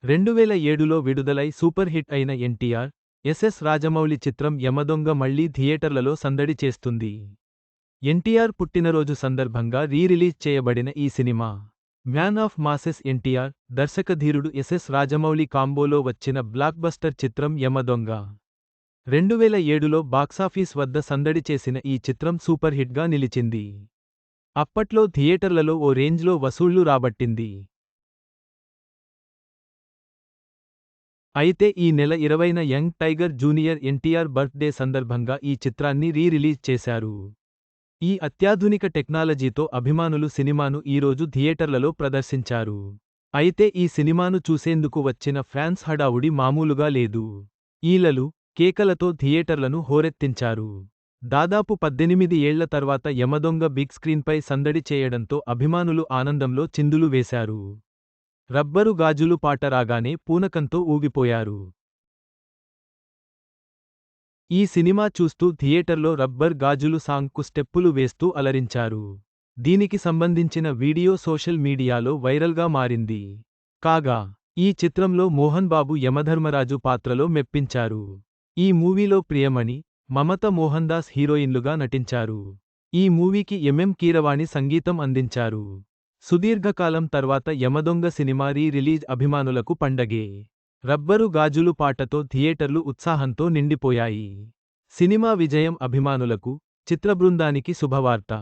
2007లో విడుదలై super hit అయిన ఎన్టీఆర్, ఎస్.ఎస్. రాజమౌళి చిత్రం యమదొంగ మళ్లీ థియేటర్లలో సందడి చేస్తుంది. ఎన్టీఆర్ పుట్టినరోజు సందర్భంగా రీ-రిలీజ్ చేయబడిన ఈ సినిమా, మ్యాన్ ఆఫ్ మాసెస్ ఎన్టీఆర్, దర్శకధీరుడు ఎస్.ఎస్. రాజమౌళి కాంబోలో వచ్చిన బ్లాక్బస్టర్ చిత్రం యమదొంగ. 2007లో బాక్సాఫీస్ వద్ద సందడి చేసిన ఈ చిత్రం సూపర్ హిట్గా నిలిచింది. అప్పట్లో థియేటర్లలో ఓ రేంజ్లో వసూళ్లు రాబట్టింది. అయితే ఈ నెల 20న young tiger junior NTR birthday సందర్భంగా ఈ చిత్రాన్ని రీ-రిలీజ్ చేశారు. ఈ అత్యాధునిక టెక్నాలజీతో అభిమానులు సినిమాను ఈరోజు థియేటర్లలో ప్రదర్శించారు. అయితే ఈ సినిమాను చూసేందుకు వచ్చిన ఫ్యాన్స్ హడావుడి మామూలుగా లేదు. ఈలలు, కేకలతో థియేటర్లను హోరెత్తించారు. దాదాపు 18 ఏళ్ల తర్వాత యమదొంగ బిగ్ స్క్రీన్పై సందడి చేయడంతో అభిమానులు ఆనందంలో చిందులు వేశారు. రబ్బరు గాజులు పాట రాగానే పూనకంతో ఊగిపోయారు. ఈ సినిమా చూస్తూ థియేటర్లో రబ్బర్ గాజులు సాంగ్కు స్టెప్పులు వేస్తూ అలరించారు. దీనికి సంబంధించిన వీడియో సోషల్ మీడియాలో వైరల్గా మారింది. కాగా, ఈ చిత్రంలో మోహన్ బాబు యమధర్మరాజు పాత్రలో మెప్పించారు. ఈ మూవీలో ప్రియమణి, మమత మోహన్ దాస్ హీరోయిన్లుగా నటించారు. ఈ మూవీకి ఎం.ఎం. కీరవాణి సంగీతం అందించారు. సుదీర్ఘకాలం తర్వాత యమదొంగ సినిమా రీ-రిలీజ్ అభిమానులకు పండగే. రబ్బరు గాజులు పాటతో థియేటర్లు ఉత్సాహంతో నిండిపోయాయి. సినిమా విజయం అభిమానులకు, చిత్రబృందానికి శుభవార్త.